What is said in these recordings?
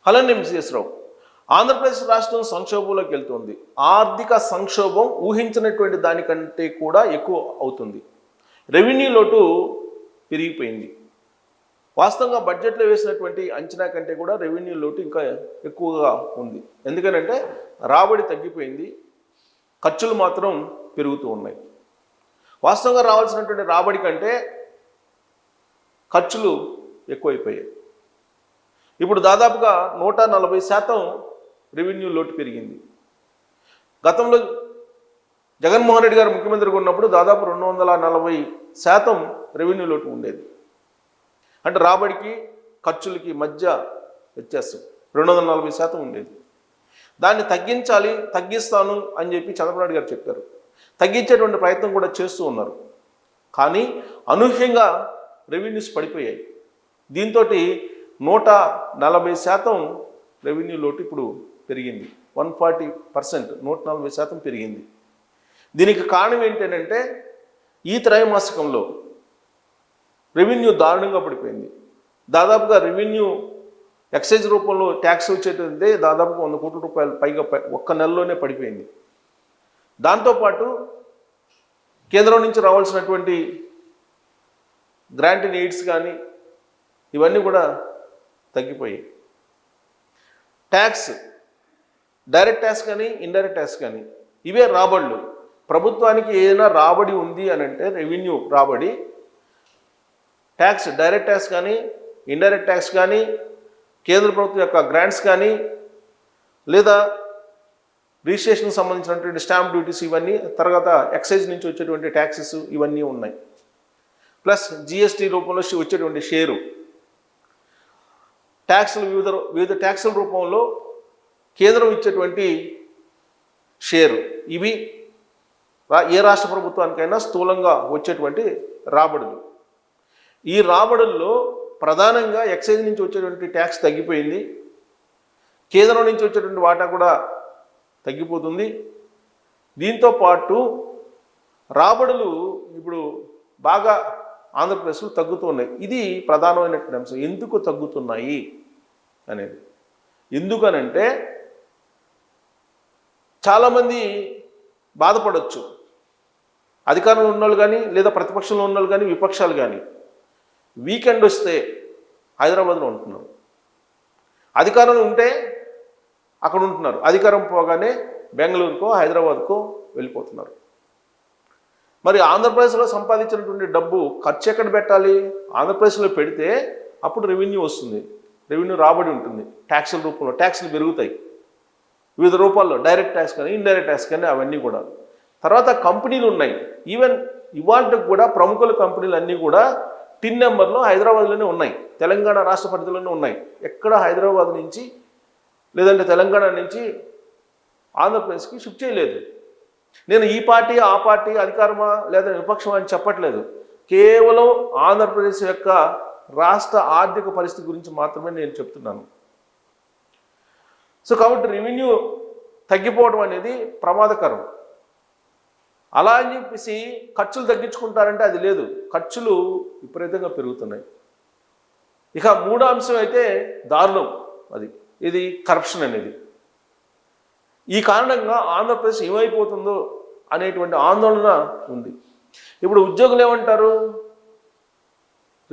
అలానే ఎంసీఎస్ రావు. ఆంధ్రప్రదేశ్ రాష్ట్రం సంక్షోభంలోకి వెళ్తుంది. ఆర్థిక సంక్షోభం ఊహించినటువంటి దానికంటే కూడా ఎక్కువ అవుతుంది. రెవెన్యూ లోటు పెరిగిపోయింది. వాస్తవంగా బడ్జెట్లో వేసినటువంటి అంచనా కంటే కూడా రెవెన్యూ లోటు ఇంకా ఎక్కువగా ఉంది. ఎందుకనంటే రాబడి తగ్గిపోయింది, ఖర్చులు మాత్రం పెరుగుతూ ఉన్నాయి. వాస్తవంగా రావాల్సినటువంటి రాబడి కంటే ఖర్చులు ఎక్కువైపోయాయి. ఇప్పుడు దాదాపుగా 140% రెవెన్యూ లోటు పెరిగింది. గతంలో జగన్మోహన్ రెడ్డి గారు ముఖ్యమంత్రిగా ఉన్నప్పుడు దాదాపు 240% రెవెన్యూ లోటు ఉండేది. అంటే రాబడికి ఖర్చులకి మధ్య వ్యత్యాసం 240% ఉండేది. దాన్ని తగ్గిస్తాను అని చెప్పి చంద్రబాబు నాయుడు గారు చెప్పారు. తగ్గించేటువంటి ప్రయత్నం కూడా చేస్తూ ఉన్నారు. కానీ అనూహ్యంగా రెవెన్యూస్ పడిపోయాయి. దీంతో 140% రెవెన్యూ లోటు ఇప్పుడు పెరిగింది. 140%, 140% పెరిగింది. దీనికి కారణం ఏంటంటే ఈ త్రైమాసికంలో రెవెన్యూ దారుణంగా పడిపోయింది. దాదాపుగా రెవెన్యూ ఎక్సైజ్ రూపంలో ట్యాక్స్ వచ్చేటంటే దాదాపుగా 100 కోట్ల రూపాయలు పైగా ఒక్క నెలలోనే పడిపోయింది. దాంతోపాటు కేంద్రం నుంచి రావాల్సినటువంటి గ్రాంట్ అండ్ ఎయిడ్స్ కానీ ఇవన్నీ కూడా తగ్గిపోయాయి. ట్యాక్స్, డైరెక్ట్ ట్యాక్స్ కానీ ఇండైరెక్ట్ ట్యాక్స్ కానీ ఇవే రాబడులు. ప్రభుత్వానికి ఏదైనా రాబడి ఉంది అని అంటే రెవెన్యూ రాబడి, ట్యాక్స్, డైరెక్ట్ ట్యాక్స్ కానీ ఇండైరెక్ట్ ట్యాక్స్ కానీ కేంద్ర ప్రభుత్వం యొక్క గ్రాంట్స్ కానీ లేదా రిజిస్ట్రేషన్కి సంబంధించినటువంటి స్టాంప్ డ్యూటీస్ ఇవన్నీ, తర్వాత ఎక్సైజ్ నుంచి వచ్చేటువంటి ట్యాక్సెస్ ఇవన్నీ ఉన్నాయి. ప్లస్ జిఎస్టీ రూపంలో వచ్చేటువంటి షేరు, ట్యాక్సులు వివిధ ట్యాక్సుల రూపంలో కేంద్రం ఇచ్చేటువంటి షేరు, ఇవి ఏ రాష్ట్ర ప్రభుత్వానికైనా స్థూలంగా వచ్చేటువంటి రాబడులు. ఈ రాబడుల్లో ప్రధానంగా ఎక్సైజ్ నుంచి వచ్చేటువంటి ట్యాక్స్ తగ్గిపోయింది. కేంద్రం నుంచి వచ్చేటువంటి వాటా కూడా తగ్గిపోతుంది. దీంతో పాటు రాబడులు ఇప్పుడు బాగా ఆంధ్రప్రదేశ్లో తగ్గుతూ ఉన్నాయి. ఇది ప్రధానమైనటువంటి అంశం. ఎందుకు తగ్గుతున్నాయి అనేది. ఎందుకనంటే చాలామంది బాధపడవచ్చు. అధికారంలో ఉన్నోళ్ళు కానీ లేదా ప్రతిపక్షంలో ఉన్నోళ్ళు కానీ విపక్షాలు కానీ వీకెండ్ వస్తే హైదరాబాద్లో ఉంటున్నారు. అధికారంలో ఉంటే అక్కడ ఉంటున్నారు, అధికారం పోగానే బెంగళూరుకో హైదరాబాద్కో వెళ్ళిపోతున్నారు. మరి ఆంధ్రప్రదేశ్లో సంపాదించినటువంటి డబ్బు ఖర్చు ఎక్కడ పెట్టాలి? ఆంధ్రప్రదేశ్లో పెడితే అప్పుడు రెవెన్యూ వస్తుంది, రెవెన్యూ రాబడి ఉంటుంది. ట్యాక్సుల రూపంలో ట్యాక్సులు పెరుగుతాయి వివిధ రూపాల్లో, డైరెక్ట్ ట్యాక్స్ కానీ ఇండైరెక్ట్ ట్యాక్స్ కానీ అవన్నీ కూడా. తర్వాత కంపెనీలు ఉన్నాయి. ఈవెన్ ఇవాళకి కూడా ప్రముఖుల కంపెనీలు అన్నీ కూడా టిన్ నెంబర్లో హైదరాబాద్లోనే ఉన్నాయి, తెలంగాణ రాష్ట్ర పరిధిలోనే ఉన్నాయి. ఎక్కడ హైదరాబాద్ నుంచి లేదంటే తెలంగాణ నుంచి ఆంధ్రప్రదేశ్కి షిఫ్ట్ చేయలేదు. నేను ఈ పార్టీ ఆ పార్టీ అధికారమా లేదా విపక్షమా అని చెప్పట్లేదు. కేవలం ఆంధ్రప్రదేశ్ యొక్క రాష్ట్ర ఆర్థిక పరిస్థితి గురించి మాత్రమే నేను చెప్తున్నాను. సో కాబట్టి రెవెన్యూ తగ్గిపోవడం అనేది ప్రమాదకరం. అలా అని చెప్పేసి ఖర్చులు తగ్గించుకుంటారంటే అది లేదు. ఖర్చులు విపరీతంగా పెరుగుతున్నాయి. ఇక మూడో అంశం అయితే దారుణం. ఇది కరప్షన్ అనేది. ఈ కారణంగా ఆంధ్రప్రదేశ్ ఏమైపోతుందో అనేటువంటి ఆందోళన ఉంది. ఇప్పుడు ఉద్యోగులు ఏమంటారు?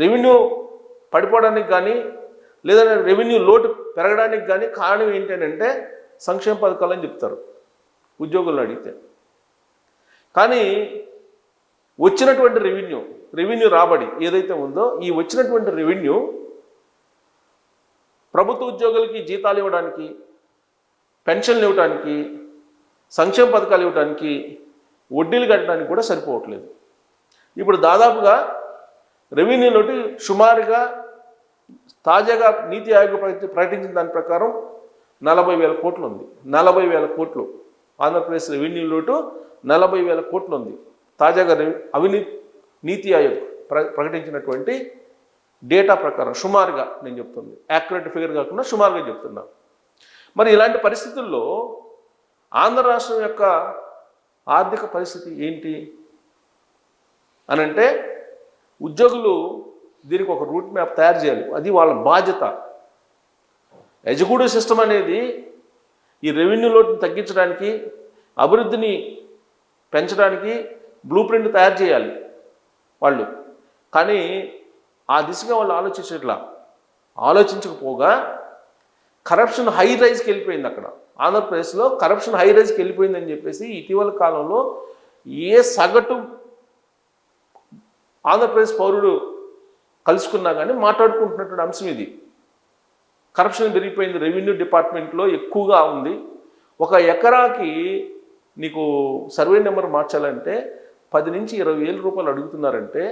రెవెన్యూ పడిపోవడానికి కానీ లేదంటే రెవెన్యూ లోటు పెరగడానికి కానీ కారణం ఏంటంటే సంక్షేమ పథకాలు అని చెప్తారు ఉద్యోగులను అడిగితే. కానీ వచ్చినటువంటి రెవెన్యూ రాబడి ఏదైతే ఉందో, ఈ వచ్చినటువంటి రెవెన్యూ ప్రభుత్వ ఉద్యోగులకి జీతాలు ఇవ్వడానికి, పెన్షన్లు ఇవ్వడానికి, సంక్షేమ పథకాలు ఇవ్వడానికి, వడ్డీలు కట్టడానికి కూడా సరిపోవట్లేదు. ఇప్పుడు దాదాపుగా రెవెన్యూ లోటు సుమారుగా తాజాగా నీతి ఆయోగ్ ప్రకటించిన దాని ప్రకారం 40,000 కోట్లు ఉంది. 40,000 కోట్లు ఆంధ్రప్రదేశ్ రెవెన్యూ లోటు 40,000 కోట్లు ఉంది. తాజాగా నీతి ఆయోగ్ ప్రకటించినటువంటి డేటా ప్రకారం సుమారుగా నేను చెప్తుంది, యాక్యురేట్ ఫిగర్ కాకుండా సుమారుగా చెప్తున్నా. మరి ఇలాంటి పరిస్థితుల్లో ఆంధ్ర రాష్ట్రం యొక్క ఆర్థిక పరిస్థితి ఏంటి అనంటే, ఉద్యోగులు దీనికి ఒక రూట్ మ్యాప్ తయారు చేయాలి. అది వాళ్ళ బాధ్యత. ఎగ్జిక్యూటివ్ సిస్టమ్ అనేది ఈ రెవెన్యూ లోటుని తగ్గించడానికి, అభివృద్ధిని పెంచడానికి బ్లూ ప్రింట్ తయారు చేయాలి వాళ్ళు. కానీ ఆ దిశగా వాళ్ళు ఆలోచించకపోగా కరప్షన్ హై రైజ్కి వెళ్ళిపోయింది. అక్కడ ఆంధ్రప్రదేశ్లో కరప్షన్ హై రైజ్కి వెళ్ళిపోయిందని చెప్పేసి ఇటీవల కాలంలో ఏ సగటు ఆంధ్రప్రదేశ్ పౌరుడు కలుసుకున్నా కానీ మాట్లాడుకుంటున్నటువంటి అంశం ఇది. కరప్షన్ పెరిగిపోయింది, రెవెన్యూ డిపార్ట్మెంట్లో ఎక్కువగా ఉంది. ఒక ఎకరాకి నీకు సర్వే నెంబర్ మార్చాలంటే 10 నుంచి 20 వేల రూపాయలు అడుగుతున్నారంటే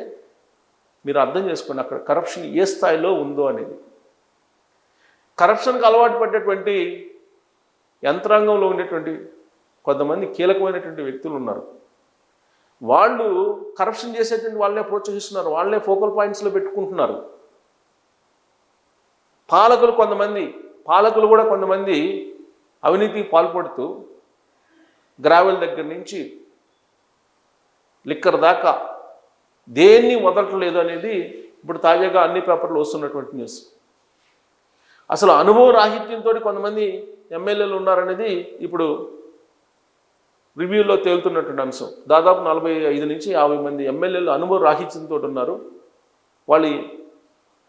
మీరు అర్థం చేసుకోండి అక్కడ కరప్షన్ ఏ స్థాయిలో ఉందో అనేది. కరప్షన్కి అలవాటు పడ్డటువంటి యంత్రాంగంలో ఉండేటువంటి కొంతమంది కీలకమైనటువంటి వ్యక్తులు ఉన్నారు. వాళ్ళు కరప్షన్ చేసేటువంటి వాళ్ళనే ప్రోత్సహిస్తున్నారు, వాళ్ళనే ఫోకల్ పాయింట్స్లో పెట్టుకుంటున్నారు. పాలకులు కూడా కొంతమంది అవినీతికి పాల్పడుతూ గ్రావెల్ దగ్గర నుంచి లిక్కర్ దాకా దేన్ని వదలట్లేదు అనేది ఇప్పుడు తాజాగా అన్ని పేపర్లు వస్తున్నటువంటి న్యూస్. అసలు అనుభవ రాహిత్యంతో కొంతమంది ఎమ్మెల్యేలు ఉన్నారనేది ఇప్పుడు రివ్యూలో తేలుతున్నటువంటి అంశం. దాదాపు 45 నుంచి 50 మంది ఎమ్మెల్యేలు అనుభవ రాహిత్యంతో ఉన్నారు. వాళ్ళ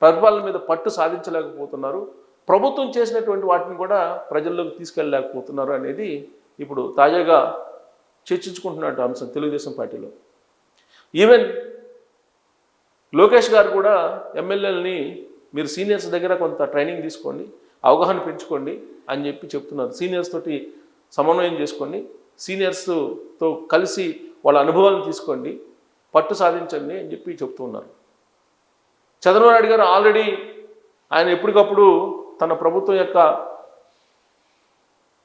పరిపాలన మీద పట్టు సాధించలేకపోతున్నారు, ప్రభుత్వం చేసినటువంటి వాటిని కూడా ప్రజల్లోకి తీసుకెళ్ళలేకపోతున్నారు అనేది ఇప్పుడు తాజాగా చర్చించుకుంటున్నట్టు అంశం తెలుగుదేశం పార్టీలో. ఈవెన్ లోకేష్ గారు కూడా ఎమ్మెల్యేలని మీరు సీనియర్స్ దగ్గర కొంత ట్రైనింగ్ తీసుకోండి, అవగాహన పెంచుకోండి అని చెప్తున్నారు. సీనియర్స్ తోటి సమన్వయం చేసుకోండి, సీనియర్స్తో కలిసి వాళ్ళ అనుభవాలను తీసుకోండి, పట్టు సాధించండి అని చెప్తున్నారు. చంద్రబాబు నాయుడు గారు ఆల్రెడీ ఆయన ఎప్పటికప్పుడు తన ప్రభుత్వం యొక్క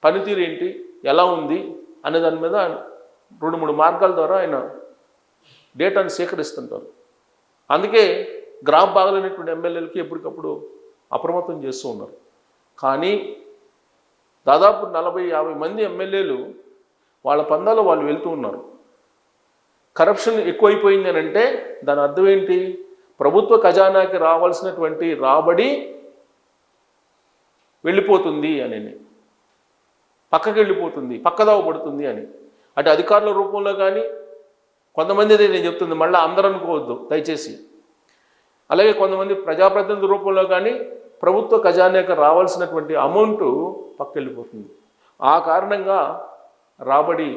పనితీరు ఏంటి, ఎలా ఉంది అనే దాని మీద 2-3 మార్గాల ద్వారా ఆయన డేటాను సేకరిస్తుంటారు. అందుకే గ్రాఫ్ బాగలేనటువంటి ఎమ్మెల్యేలకి ఎప్పటికప్పుడు అప్రమత్తం చేస్తూ ఉన్నారు. కానీ దాదాపు 40-50 మంది ఎమ్మెల్యేలు వాళ్ళ పందాలో వాళ్ళు వెళ్తూ ఉన్నారు. కరప్షన్ ఎక్కువైపోయింది అని అంటే దాని అర్థం ఏంటి? ప్రభుత్వ ఖజానాకి రావాల్సినటువంటి రాబడి వెళ్ళిపోతుంది అని, పక్కకి వెళ్ళిపోతుంది, పక్కదావ పడుతుంది అని. అటు అధికారుల రూపంలో కానీ కొంతమంది నేను చెప్తుంది, మళ్ళీ అందరూ అనుకోవద్దు దయచేసి. అలాగే కొంతమంది ప్రజాప్రతినిధుల రూపంలో కానీ ప్రభుత్వ ఖజానాకి రావాల్సినటువంటి అమౌంట్ పక్కకి వెళ్ళిపోతుంది. ఆ కారణంగా రాబడి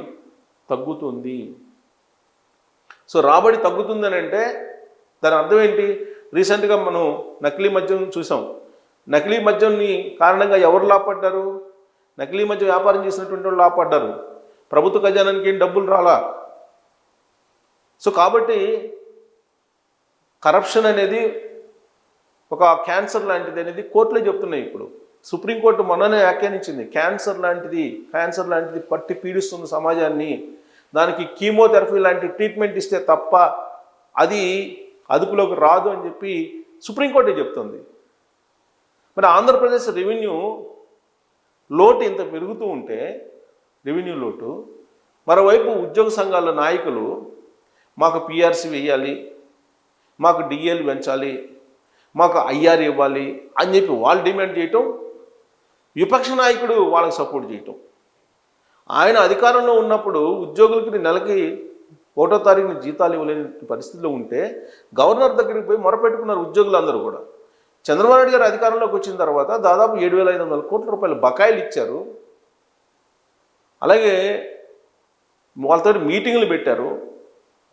తగ్గుతుంది. సో రాబడి తగ్గుతుందని అంటే దాని అర్థం ఏంటి? రీసెంట్గా మనం నకిలీ మద్యం చూసాం. నకిలీ మద్యంని కారణంగా ఎవరు లాభపడ్డారు? నకిలీ మద్యం వ్యాపారం చేసినటువంటి వాళ్ళు లాభపడ్డారు. ప్రభుత్వ ఖజానానికి ఏం డబ్బులు రాలా. సో కాబట్టి కరప్షన్ అనేది ఒక క్యాన్సర్ లాంటిది అనేది కోర్టులే చెప్తున్నాయి. ఇప్పుడు సుప్రీంకోర్టు మొన్ననే వ్యాఖ్యానించింది, క్యాన్సర్ లాంటిది పట్టి పీడిస్తుంది సమాజాన్ని, దానికి కీమోథెరపీ లాంటి ట్రీట్మెంట్ ఇస్తే తప్ప అది అదుపులోకి రాదు అని సుప్రీంకోర్టే చెప్తుంది. మరి ఆంధ్రప్రదేశ్ రెవెన్యూ లోటు ఇంత పెరుగుతూ ఉంటే, రెవెన్యూ లోటు, మరోవైపు ఉద్యోగ సంఘాల నాయకులు మాకు పిఆర్సీ వేయాలి, మాకు డిఏలు పెంచాలి, మాకు ఐఆర్ ఇవ్వాలి అని వాళ్ళు డిమాండ్ చేయటం, విపక్ష నాయకుడు వాళ్ళకి సపోర్ట్ చేయటం. ఆయన అధికారంలో ఉన్నప్పుడు ఉద్యోగులకి నెలకి 1వ తారీఖున జీతాలు ఇవ్వలేని పరిస్థితిలో ఉంటే గవర్నర్ దగ్గరికి పోయి మొరపెట్టుకున్నారు ఉద్యోగులందరూ కూడా. చంద్రబాబు నాయుడు గారు అధికారంలోకి వచ్చిన తర్వాత దాదాపు 7,500 కోట్ల రూపాయల బకాయిలు ఇచ్చారు. అలాగే వాళ్ళతో మీటింగ్లు పెట్టారు.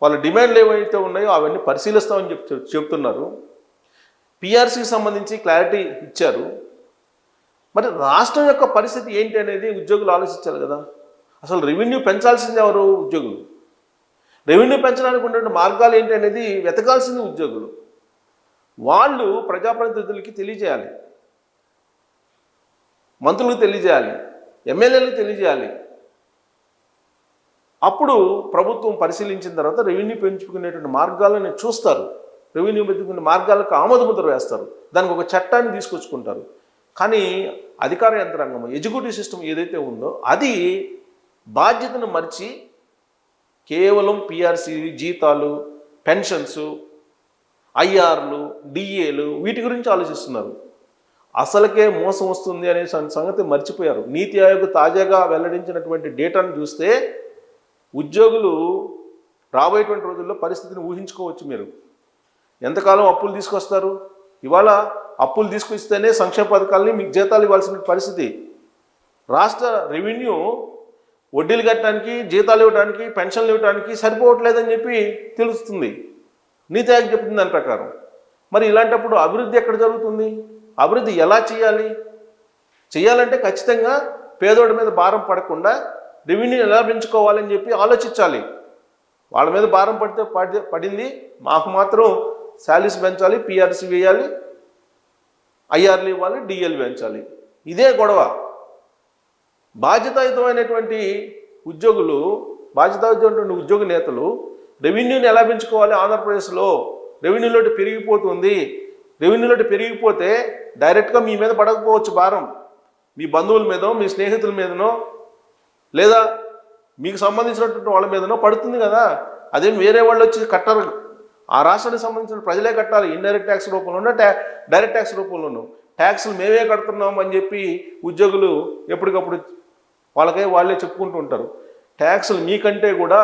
వాళ్ళ డిమాండ్లు ఏవైతే ఉన్నాయో అవన్నీ పరిశీలిస్తామని చెప్తున్నారు. పిఆర్సీకి సంబంధించి క్లారిటీ ఇచ్చారు. మరి రాష్ట్రం యొక్క పరిస్థితి ఏంటి అనేది ఉద్యోగులు ఆలోచించాలి కదా. అసలు రెవెన్యూ పెంచాల్సింది ఎవరు? ఉద్యోగులు. రెవెన్యూ పెంచడానికి ఉండే మార్గాలు ఏంటి అనేది వెతకాల్సింది ఉద్యోగులు. వాళ్ళు ప్రజాప్రతినిధులకి తెలియజేయాలి, మంత్రులకు తెలియజేయాలి, ఎమ్మెల్యేలకు తెలియజేయాలి. అప్పుడు ప్రభుత్వం పరిశీలించిన తర్వాత రెవెన్యూ పెంచుకునేటువంటి మార్గాలను చూస్తారు, రెవెన్యూ పెంచుకునే మార్గాలకు ఆమోదముద్ర వేస్తారు, దానికి ఒక చట్టాన్ని తీసుకొచ్చుకుంటారు. కానీ అధికార యంత్రాంగం, ఎగ్జిక్యూటివ్ సిస్టమ్ ఏదైతే ఉందో అది బాధ్యతను మర్చి కేవలం పిఆర్సీ, జీతాలు, పెన్షన్స్, ఐఆర్లు, డిఏలు వీటి గురించి ఆలోచిస్తున్నారు. అసలుకే మోసం వస్తుంది అనే సంగతి మర్చిపోయారు. నీతి ఆయోగ్ తాజాగా వెల్లడించినటువంటి డేటాను చూస్తే ఉద్యోగులు రాబోయేటువంటి రోజుల్లో పరిస్థితిని ఊహించుకోవచ్చు. మీరు ఎంతకాలం అప్పులు తీసుకొస్తారు? ఇవాళ అప్పులు తీసుకొస్తేనే సంక్షేమ పథకాలని మీకు జీతాలు ఇవ్వాల్సిన పరిస్థితి. రాష్ట్ర రెవెన్యూ వడ్డీలు కట్టడానికి, జీతాలు ఇవ్వడానికి, పెన్షన్లు ఇవ్వడానికి సరిపోవట్లేదని చెప్పి తెలుస్తుంది. నీతి ఆయోగ్ చెప్తుంది దాని ప్రకారం. మరి ఇలాంటప్పుడు అభివృద్ధి ఎక్కడ జరుగుతుంది? అభివృద్ధి ఎలా చేయాలంటే ఖచ్చితంగా పేదోడి మీద భారం పడకుండా రెవెన్యూ ఎలా పెంచుకోవాలని చెప్పి ఆలోచించాలి. వాళ్ళ మీద భారం పడింది, మాకు మాత్రం శాలరీస్ పెంచాలి, పిఆర్సీ వేయాలి, ఐఆర్లు ఇవ్వాలి, డిఎల్ పెంచాలి. ఇదే గొడవ. బాధ్యతాయుతమైనటువంటి ఉద్యోగ నేతలు రెవెన్యూని ఎలా పెంచుకోవాలి? ఆంధ్రప్రదేశ్లో రెవెన్యూ లోటు పెరిగిపోతుంది. రెవెన్యూ లోటు పెరిగిపోతే డైరెక్ట్గా మీ మీద పడకపోవచ్చు భారం, మీ బంధువుల మీదనో, మీ స్నేహితుల మీదనో, లేదా మీకు సంబంధించినటువంటి వాళ్ళ మీదనో పడుతుంది కదా. అదేం వేరే వాళ్ళు వచ్చి కట్టరు. ఆ రాష్ట్రానికి సంబంధించిన ప్రజలే కట్టాలి. ఇండైరెక్ట్ ట్యాక్స్ రూపంలోనూ, డైరెక్ట్ ట్యాక్స్ రూపంలోనూ. ట్యాక్సులు మేమే కడుతున్నాం అని చెప్పి ఉద్యోగులు ఎప్పటికప్పుడు వాళ్ళే చెప్పుకుంటూ ఉంటారు. ట్యాక్సులు మీకంటే కూడా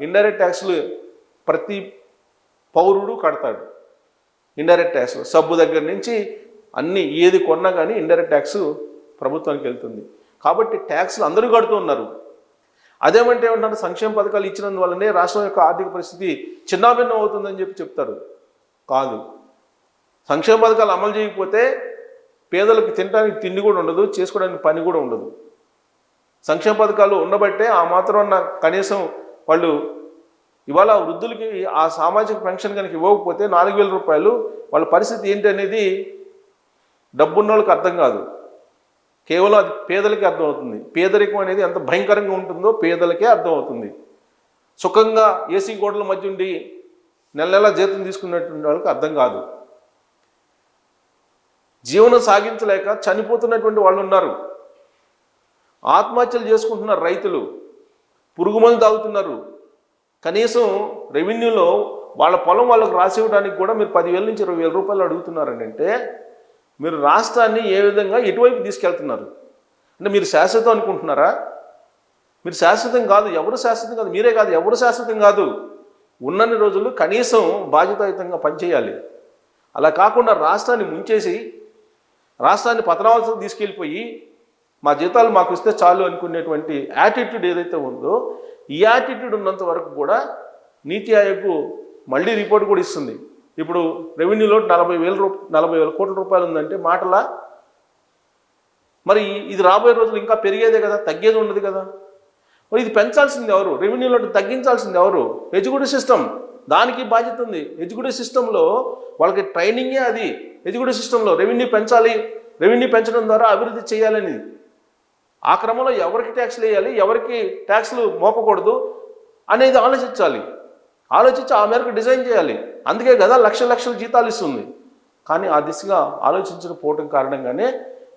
ఇండైరెక్ట్ ట్యాక్సులు ప్రతి పౌరుడు కడతాడు. ఇండైరెక్ట్ ట్యాక్స్ సబ్బు దగ్గర నుంచి అన్నీ ఏది కొన్నా కానీ ఇండైరెక్ట్ ట్యాక్స్ ప్రభుత్వానికి వెళ్తుంది. కాబట్టి ట్యాక్సులు అందరూ కడుతూ ఉన్నారు. అదేమంటే ఏమంటారు? సంక్షేమ పథకాలు ఇచ్చినందువల్లనే రాష్ట్రం యొక్క ఆర్థిక పరిస్థితి చిన్నాభిన్నం అవుతుందని చెప్పి చెప్తారు. కాదు. సంక్షేమ పథకాలు అమలు చేయకపోతే పేదలకు తినడానికి తిండి కూడా ఉండదు, చేసుకోవడానికి పని కూడా ఉండదు. సంక్షేమ పథకాలు ఉండబట్టే ఆ మాత్రం కనీసం వాళ్ళు ఇవాళ వృద్ధులకి ఆ సామాజిక పెన్షన్ కనుక ఇవ్వకపోతే 4,000 రూపాయలు వాళ్ళ పరిస్థితి ఏంటి అనేది డబ్బున్న వాళ్ళకి అర్థం కాదు. కేవలం అది పేదలకే అర్థమవుతుంది. పేదరికం అనేది ఎంత భయంకరంగా ఉంటుందో పేదలకే అర్థమవుతుంది. సుఖంగా ఏసీ గోడల మధ్య ఉండి నెల జీతం తీసుకున్నటువంటి వాళ్ళకి అర్థం కాదు. జీవనం సాగించలేక చనిపోతున్నటువంటి వాళ్ళు ఉన్నారు. ఆత్మహత్యలు చేసుకుంటున్నారు రైతులు, పురుగుమందు తాగుతున్నారు. కనీసం రెవెన్యూలో వాళ్ళ పొలం వాళ్ళకు రాసివ్వడానికి కూడా మీరు 10,000 నుంచి 20,000 రూపాయలు అడుగుతున్నారని అంటే మీరు రాష్ట్రాన్ని ఏ విధంగా ఎటువైపు తీసుకెళ్తున్నారు? అంటే మీరు శాశ్వతం అనుకుంటున్నారా? మీరు శాశ్వతం కాదు, ఎవరు శాశ్వతం కాదు, మీరే కాదు, ఎవరు శాశ్వతం కాదు. ఉన్నన్ని రోజులు కనీసం బాధ్యతాయుతంగా పనిచేయాలి. అలా కాకుండా రాష్ట్రాన్ని ముంచేసి రాష్ట్రాన్ని పతనావస్థకు తీసుకెళ్ళిపోయి మా జీతాలు మాకు ఇస్తే చాలు అనుకునేటువంటి యాటిట్యూడ్ ఏదైతే ఉందో ఈ యాటిట్యూడ్ ఉన్నంత వరకు కూడా నీతి ఆయోగ్ మళ్ళీ రిపోర్ట్ కూడా ఇస్తుంది. ఇప్పుడు రెవెన్యూలో 40,000 కోట్ల రూపాయలు ఉందంటే మాటలా? మరి ఇది రాబోయే రోజులు ఇంకా పెరిగేదే కదా, తగ్గేది ఉండదు కదా. మరి ఇది పెంచాల్సింది ఎవరు? రెవెన్యూలో తగ్గించాల్సింది ఎవరు? Educative system. దానికి బాధ్యత ఉంది. ఎడ్యుకేటివ్ సిస్టంలో వాళ్ళకి ట్రైనింగే అది. ఎడ్యుకేటివ్ సిస్టంలో రెవెన్యూ పెంచాలి, రెవెన్యూ పెంచడం ద్వారా అభివృద్ధి చేయాలని. ఆ క్రమంలో ఎవరికి ట్యాక్స్లు వేయాలి, ఎవరికి ట్యాక్స్లు మోపకూడదు అనేది ఆలోచించాలి. ఆలోచించి ఆ మేరకు డిజైన్ చేయాలి. అందుకే కదా లక్షల జీతాలు ఇస్తుంది. కానీ ఆ దిశగా ఆలోచించకపోవటం కారణంగానే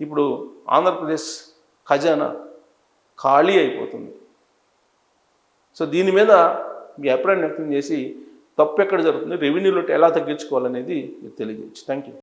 ఇప్పుడు ఆంధ్రప్రదేశ్ ఖజానా ఖాళీ అయిపోతుంది. సో దీని మీద మీ అభిప్రాయం వ్యక్తం చేసి తప్పు ఎక్కడ జరుగుతుంది, రెవెన్యూలో ఎలా తగ్గించుకోవాలనేది తెలియజేయచ్చు. Thank you.